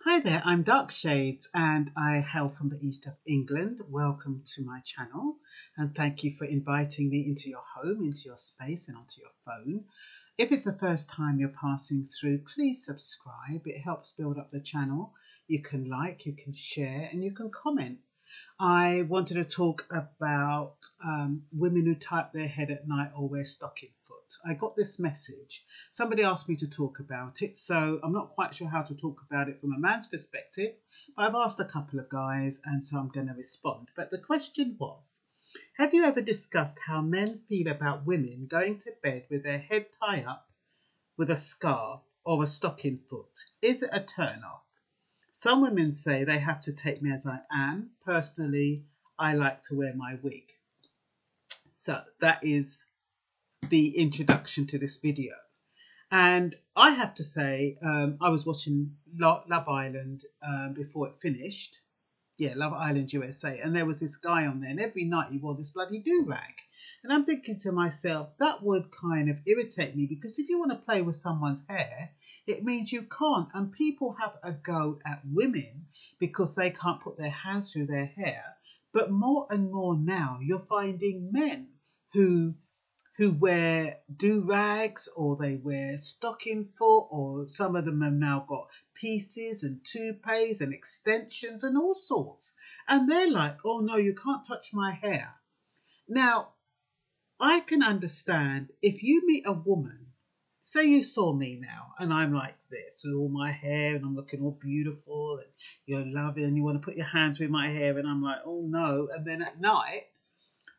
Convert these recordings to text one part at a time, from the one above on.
Hi there, I'm Dark Shades and I hail from the east of England. Welcome to my channel and thank you for inviting me into your home, into your space and onto your phone. If it's the first time you're passing through, please subscribe. It helps build up the channel. You can like, you can share and you can comment. I wanted to talk about women who type their head at night or wear stocking foot. I got this message. Somebody asked me to talk about it, so I'm not quite sure how to talk about it from a man's perspective. But I've asked a couple of guys, and so I'm going to respond. But the question was, have you ever discussed how men feel about women going to bed with their head tie up with a scarf or a stocking foot? Is it a turn off? Some women say they have to take me as I am. Personally, I like to wear my wig. So that is the introduction to this video. And I have to say, I was watching Love Island before it finished. Yeah, Love Island USA. And there was this guy on there, and every night he wore this bloody do-rag. And I'm thinking to myself, that would kind of irritate me, because if you want to play with someone's hair, it means you can't. And people have a go at women because they can't put their hands through their hair. But more and more now, you're finding men who wear do-rags, or they wear stocking foot, or some of them have now got pieces and toupees and extensions and all sorts. And they're like, oh no, you can't touch my hair. Now, I can understand if you meet a woman, say you saw me now and I'm like this with all my hair and I'm looking all beautiful and you're loving and you want to put your hands through my hair and I'm like, oh no. And then at night,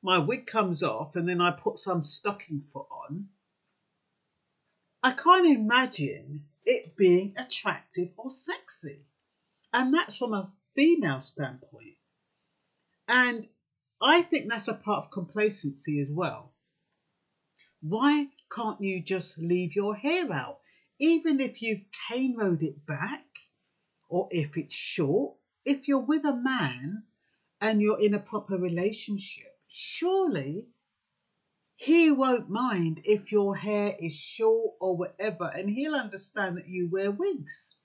my wig comes off and then I put some stocking foot on. I can't imagine it being attractive or sexy. And that's from a female standpoint. And I think that's a part of complacency as well. Why can't you just leave your hair out? Even if you've cane rode it back, or if it's short, if you're with a man and you're in a proper relationship, surely he won't mind if your hair is short or whatever, and he'll understand that you wear wigs.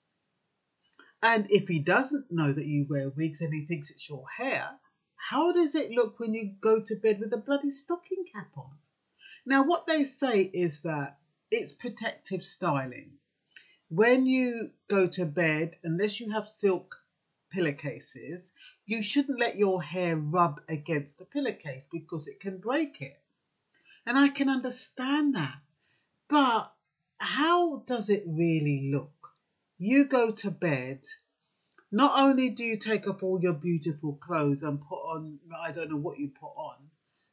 And if he doesn't know that you wear wigs and he thinks it's your hair, how does it look when you go to bed with a bloody stocking cap on? Now, what they say is that it's protective styling. When you go to bed, unless you have silk pillowcases, you shouldn't let your hair rub against the pillowcase because it can break it. And I can understand that. But how does it really look? You go to bed, not only do you take off all your beautiful clothes and put on, I don't know what you put on,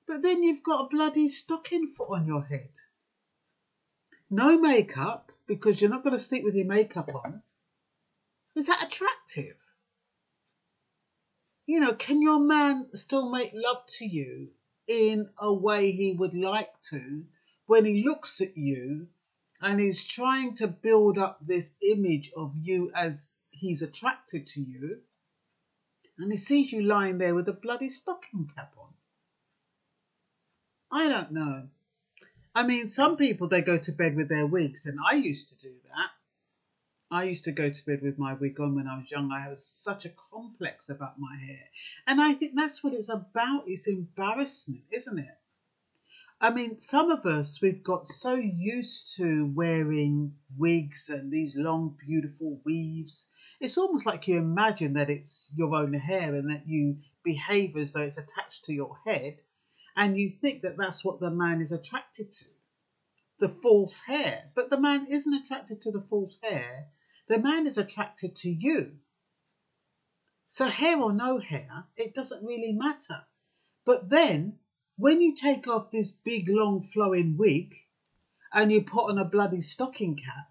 but then you've got a bloody stocking foot on your head. No makeup, because you're not going to sleep with your makeup on. Is that attractive? You know, can your man still make love to you in a way he would like to when he looks at you and he's trying to build up this image of you as he's attracted to you, and he sees you lying there with a bloody stocking cap on? I don't know. I mean, some people, they go to bed with their wigs, and I used to do that. I used to go to bed with my wig on when I was young. I had such a complex about my hair. And I think that's what it's about. It's embarrassment, isn't it? I mean, some of us, we've got so used to wearing wigs and these long, beautiful weaves. It's almost like you imagine that it's your own hair and that you behave as though it's attached to your head. And you think that that's what the man is attracted to, the false hair. But the man isn't attracted to the false hair. The man is attracted to you. So hair or no hair, it doesn't really matter. But then, when you take off this big, long, flowing wig and you put on a bloody stocking cap,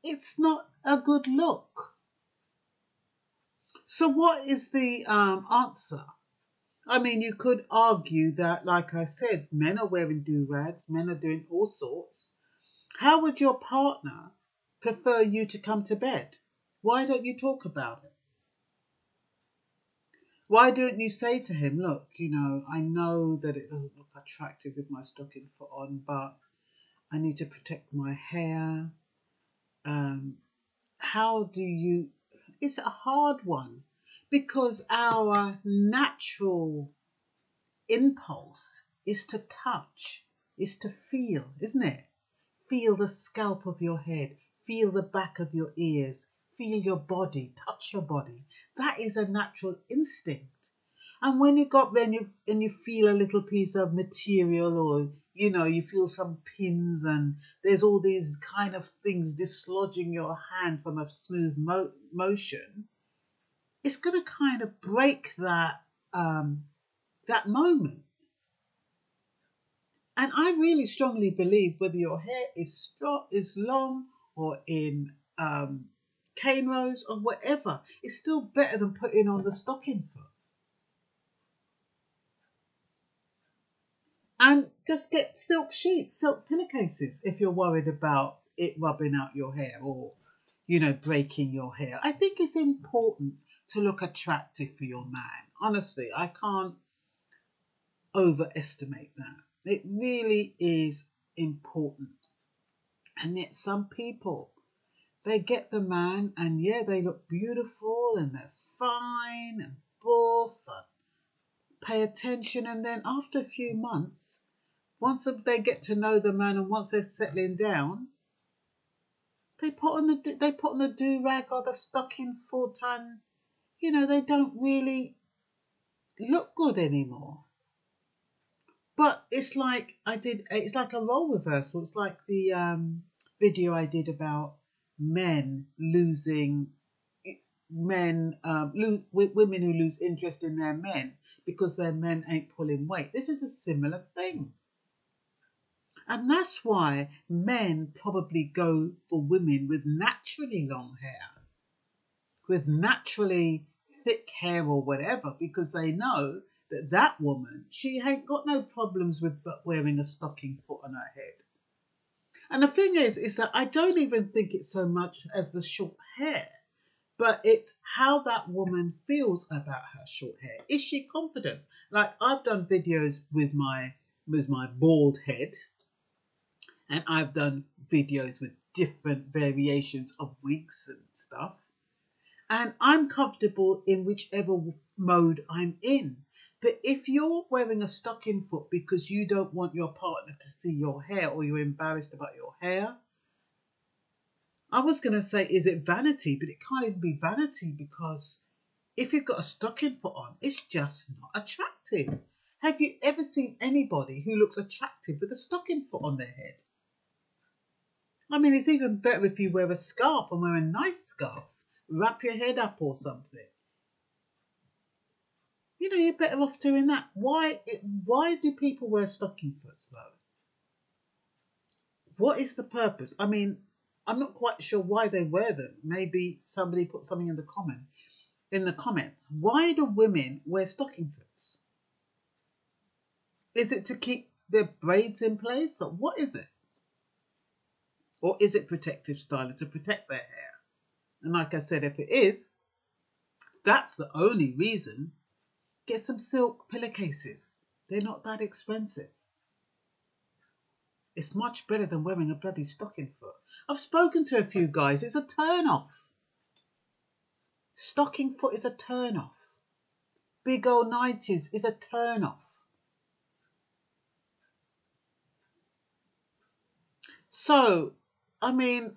it's not a good look. So what is the answer? I mean, you could argue that, like I said, men are wearing do-rags, men are doing all sorts. How would your partner prefer you to come to bed? Why don't you talk about it? Why don't you say to him, look, you know, I know that it doesn't look attractive with my stocking foot on, but I need to protect my hair. How do you it's a hard one because our natural impulse is to touch, is to feel, isn't it? Feel the scalp of your head, feel the back of your ears, feel your body, touch your body. That is a natural instinct. And when you got then you feel a little piece of material, or you feel some pins, and there's all these kind of things dislodging your hand from a smooth motion, it's going to kind of break that moment. And I really strongly believe whether your hair is long or in cane rows or whatever, it's still better than putting on the stocking foot. And just get silk sheets, silk pillowcases if you're worried about it rubbing out your hair or, breaking your hair. I think it's important to look attractive for your man. Honestly, I can't overestimate that. It really is important. And yet some people, they get the man and yeah, they look beautiful and they're fine and buff and pay attention. And then after a few months, once they get to know the man and once they're settling down, they put on the do-rag or the stocking foot, and they don't really look good anymore. But it's like it's like a role reversal. It's like the video I did about women who lose interest in their men because their men ain't pulling weight. This is a similar thing. And that's why men probably go for women with naturally long hair, with naturally thick hair or whatever, because they know that woman, she ain't got no problems with wearing a stocking foot on her head. And the thing is that I don't even think it's so much as the short hair, but it's how that woman feels about her short hair. Is she confident? Like I've done videos with my bald head, and I've done videos with different variations of wigs and stuff. And I'm comfortable in whichever mode I'm in. But if you're wearing a stocking foot because you don't want your partner to see your hair or you're embarrassed about your hair, I was going to say, is it vanity? But it can't even be vanity, because if you've got a stocking foot on, it's just not attractive. Have you ever seen anybody who looks attractive with a stocking foot on their head? I mean, it's even better if you wear a scarf and wear a nice scarf. Wrap your head up or something. You're better off doing that. Why do people wear stocking foots though? What is the purpose? I mean, I'm not quite sure why they wear them. Maybe somebody put something in the comments. Why do women wear stocking foots? Is it to keep their braids in place, or what is it? Or is it protective styling to protect their hair? And like I said, if it is, that's the only reason, get some silk pillowcases. They're not that expensive. It's much better than wearing a bloody stocking foot. I've spoken to a few guys. It's a turn-off. Stocking foot is a turn-off. Big old 90s is a turn-off. So, I mean,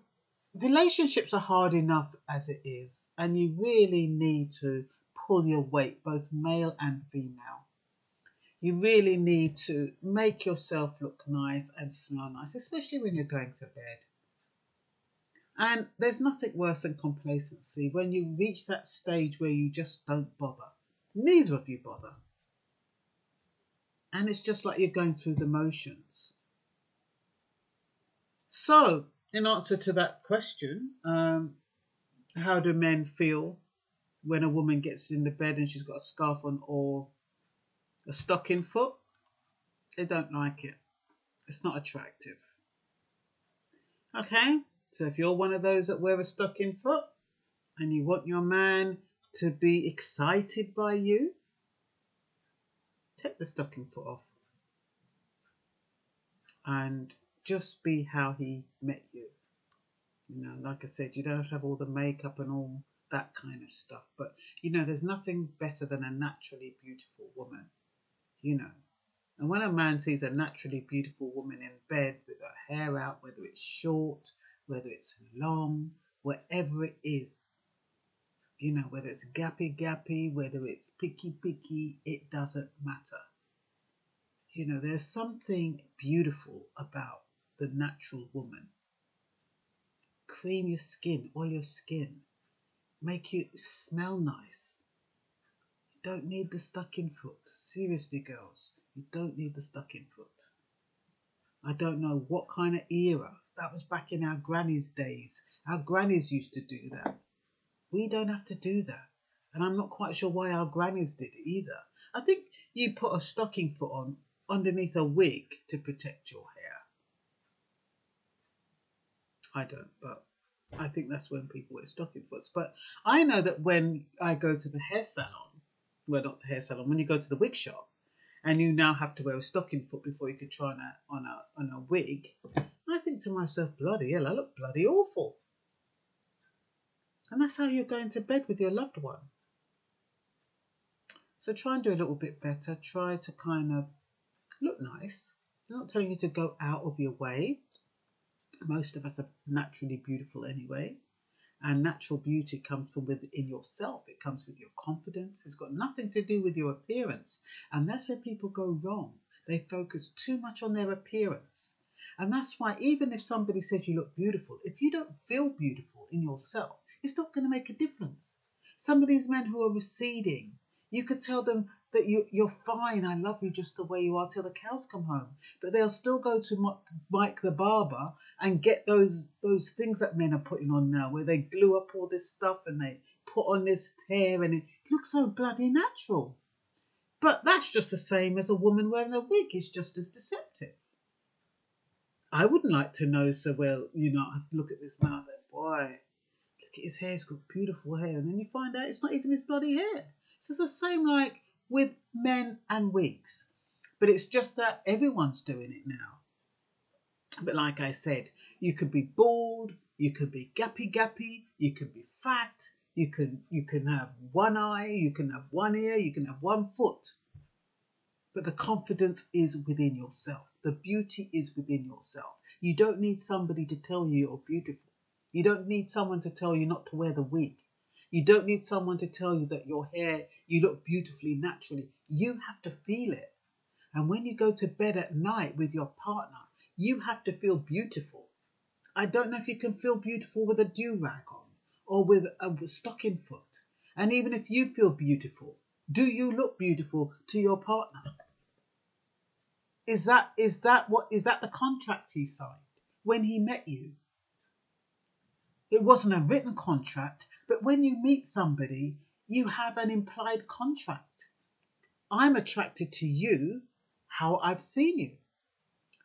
relationships are hard enough as it is, and you really need to pull your weight, both male and female. You really need to make yourself look nice and smell nice, especially when you're going to bed. And there's nothing worse than complacency, when you reach that stage where you just don't bother. Neither of you bother. And it's just like you're going through the motions. So, in answer to that question, how do men feel when a woman gets in the bed and she's got a scarf on or a stocking foot? They don't like it. It's not attractive. Okay, so if you're one of those that wear a stocking foot and you want your man to be excited by you, take the stocking foot off and just be how he met you. Like I said, you don't have to have all the makeup and all that kind of stuff. But, you know, there's nothing better than a naturally beautiful woman, you know. And when a man sees a naturally beautiful woman in bed with her hair out, whether it's short, whether it's long, whatever it is, you know, whether it's gappy, whether it's picky, it doesn't matter. You know, there's something beautiful about the natural woman. Cream your skin, oil your skin, make you smell nice. You don't need the stuck-in foot. Seriously, girls, you don't need the stuck-in foot. I don't know what kind of era. That was back in our grannies' days. Our grannies used to do that. We don't have to do that. And I'm not quite sure why our grannies did it either. I think you put a stocking foot on underneath a wig to protect your hair. I don't, but I think that's when people wear stocking foots. But I know that when I go to the hair salon, well, not the hair salon, when you go to the wig shop, and you now have to wear a stocking foot before you could try on a wig, I think to myself, bloody hell, I look bloody awful. And that's how you're going to bed with your loved one. So try and do a little bit better. Try to kind of look nice. I'm not telling you to go out of your way. Most of us are naturally beautiful anyway. And natural beauty comes from within yourself. It comes with your confidence. It's got nothing to do with your appearance. And that's where people go wrong. They focus too much on their appearance. And that's why even if somebody says you look beautiful, if you don't feel beautiful in yourself, it's not going to make a difference. Some of these men who are receding, you could tell them that you're fine, I love you just the way you are till the cows come home. But they'll still go to Mike the barber and get those things that men are putting on now, where they glue up all this stuff and they put on this hair and it looks so bloody natural. But that's just the same as a woman wearing a wig. It's just as deceptive. I wouldn't like to know so well, you know, I look at this man, I think, boy, look at his hair, he's got beautiful hair. And then you find out it's not even his bloody hair. So it's the same like with men and wigs. But it's just that everyone's doing it now. But like I said, you could be bald, you could be gappy, you could be fat, you can have one eye, you can have one ear, you can have one foot. But the confidence is within yourself. The beauty is within yourself. You don't need somebody to tell you you're beautiful. You don't need someone to tell you not to wear the wig. You don't need someone to tell you that your hair, you look beautifully naturally. You have to feel it. And when you go to bed at night with your partner, you have to feel beautiful. I don't know if you can feel beautiful with a do-rag on or with a stocking foot. And even if you feel beautiful, do you look beautiful to your partner? Is that the contract he signed when he met you? It wasn't a written contract, but when you meet somebody, you have an implied contract. I'm attracted to you how I've seen you.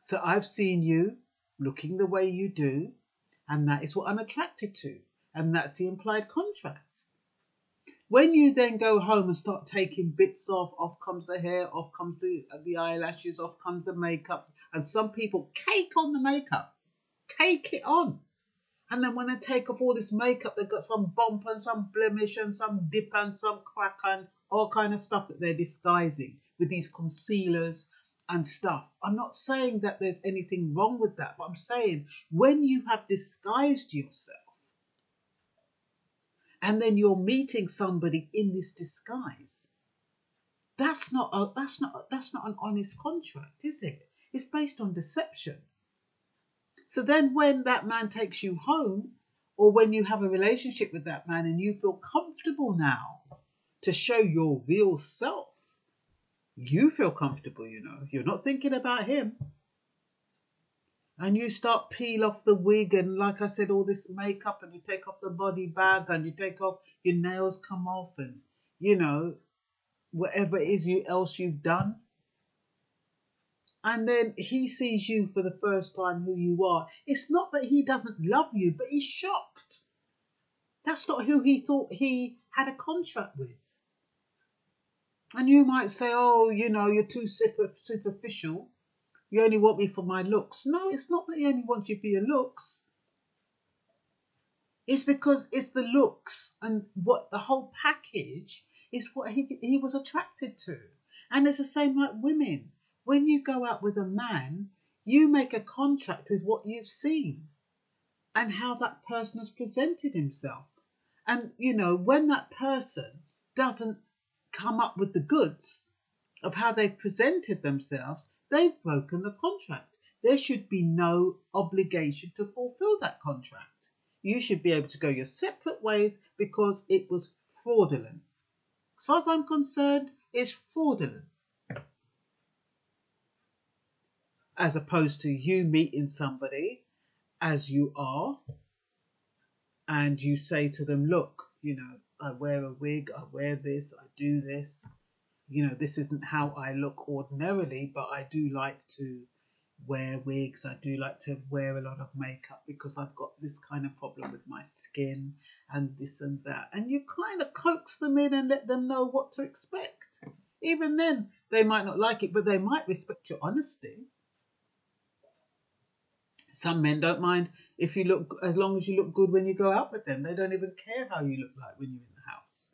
So I've seen you looking the way you do, and that is what I'm attracted to. And that's the implied contract. When you then go home and start taking bits off comes the hair, off comes the eyelashes, off comes the makeup. And some people cake on the makeup, cake it on. And then when they take off all this makeup, they've got some bump and some blemish and some dip and some crack and all kind of stuff that they're disguising with these concealers and stuff. I'm not saying that there's anything wrong with that, but I'm saying when you have disguised yourself and then you're meeting somebody in this disguise, that's not an honest contract, is it? It's based on deception. So then when that man takes you home, or when you have a relationship with that man and you feel comfortable now to show your real self, you feel comfortable, you know. You're not thinking about him. And you start peel off the wig and, like I said, all this makeup, and you take off the body bag and you take off, your nails come off and, you know, whatever it is else you've done. And then he sees you for the first time who you are. It's not that he doesn't love you, but he's shocked. That's not who he thought he had a contract with. And you might say, oh, you know, you're too superficial. You only want me for my looks. No, it's not that he only wants you for your looks. It's because it's the looks and what the whole package is what he was attracted to. And it's the same like women. When you go out with a man, you make a contract with what you've seen and how that person has presented himself. And, you know, when that person doesn't come up with the goods of how they've presented themselves, they've broken the contract. There should be no obligation to fulfill that contract. You should be able to go your separate ways because it was fraudulent. As far as I'm concerned, it's fraudulent. As opposed to you meeting somebody as you are and you say to them, look, you know, I wear a wig, I wear this, I do this. You know, this isn't how I look ordinarily, but I do like to wear wigs. I do like to wear a lot of makeup because I've got this kind of problem with my skin and this and that. And you kind of coax them in and let them know what to expect. Even then, they might not like it, but they might respect your honesty. Some men don't mind if you look, as long as you look good when you go out with them. They don't even care how you look like when you're in the house.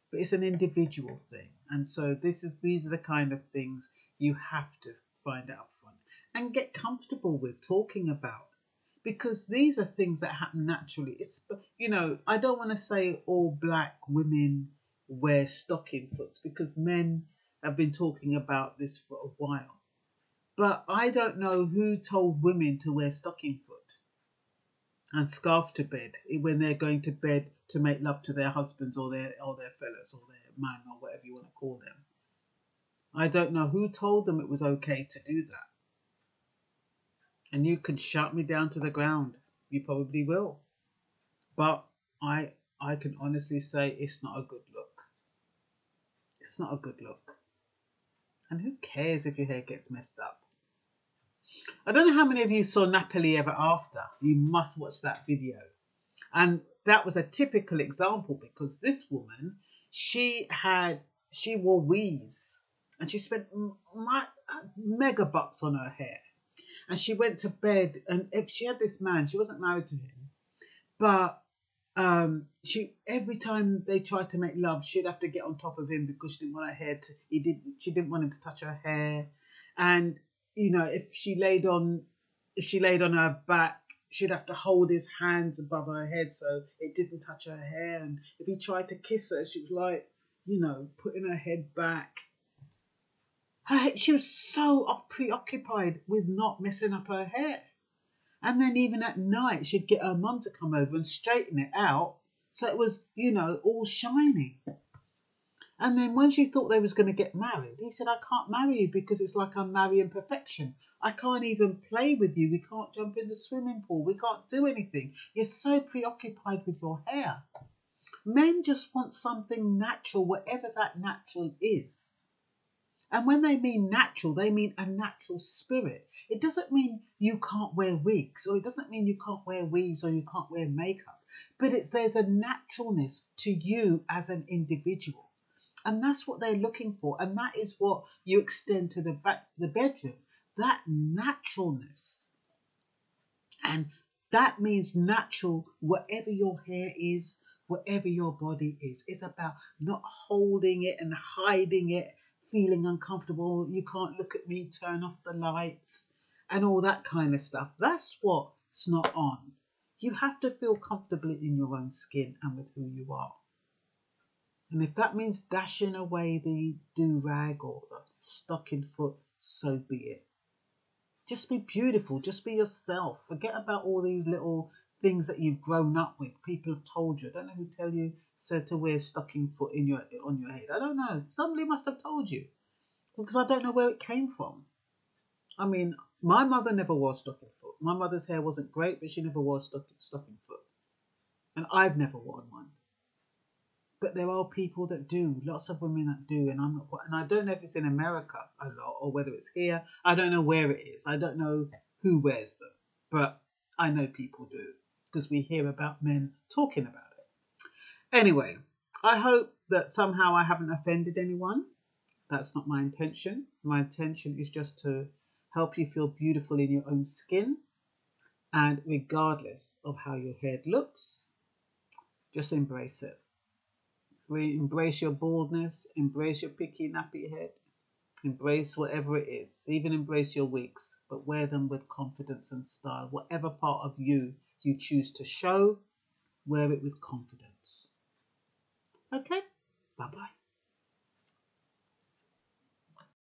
But it's an individual thing. And so these are the kind of things you have to find out front and get comfortable with talking about, because these are things that happen naturally. It's, you know, I don't want to say all black women wear stocking foots because men have been talking about this for a while. But I don't know who told women to wear stocking foot and scarf to bed when they're going to bed to make love to their husbands or their fellas or their man or whatever you want to call them. I don't know who told them it was okay to do that. And you can shout me down to the ground. You probably will. But I can honestly say it's not a good look. It's not a good look. And who cares if your hair gets messed up? I don't know how many of you saw Napoli Ever After. You must watch that video. And that was a typical example because this woman, she wore weaves and she spent mega bucks on her hair. And she went to bed, and if she had this man, she wasn't married to him, but she, every time they tried to make love, she'd have to get on top of him because she didn't want her hair to, she didn't want him to touch her hair. And you know, if she laid on her back, she'd have to hold his hands above her head so it didn't touch her hair. And if he tried to kiss her, she was like, you know, putting her head back. She was so preoccupied with not messing up her hair. And then even at night, she'd get her mum to come over and straighten it out so it was, you know, all shiny. And then when she thought they was going to get married, he said, I can't marry you because it's like I'm marrying perfection. I can't even play with you. We can't jump in the swimming pool. We can't do anything. You're so preoccupied with your hair. Men just want something natural, whatever that natural is. And when they mean natural, they mean a natural spirit. It doesn't mean you can't wear wigs, or it doesn't mean you can't wear weaves or you can't wear makeup. But there's a naturalness to you as an individual. And that's what they're looking for. And that is what you extend to the bedroom. That naturalness. And that means natural, whatever your hair is, whatever your body is. It's about not holding it and hiding it, feeling uncomfortable. You can't look at me, turn off the lights and all that kind of stuff. That's what's not on. You have to feel comfortable in your own skin and with who you are. And if that means dashing away the do-rag or the stocking foot, so be it. Just be beautiful. Just be yourself. Forget about all these little things that you've grown up with. People have told you. I don't know who said to wear stocking foot on your head. I don't know. Somebody must have told you, because I don't know where it came from. I mean, my mother never wore stocking foot. My mother's hair wasn't great, but she never wore stocking foot. And I've never worn one. But there are people that do, lots of women that do, and I don't know if it's in America a lot or whether it's here. I don't know where it is. I don't know who wears them, but I know people do because we hear about men talking about it. Anyway, I hope that somehow I haven't offended anyone. That's not my intention. My intention is just to help you feel beautiful in your own skin, and regardless of how your head looks, Just embrace it. Embrace your baldness, embrace your picky nappy head, embrace whatever it is, even embrace your wigs, but wear them with confidence and style. Whatever part of you choose to show, wear it with confidence. Okay? Bye-bye.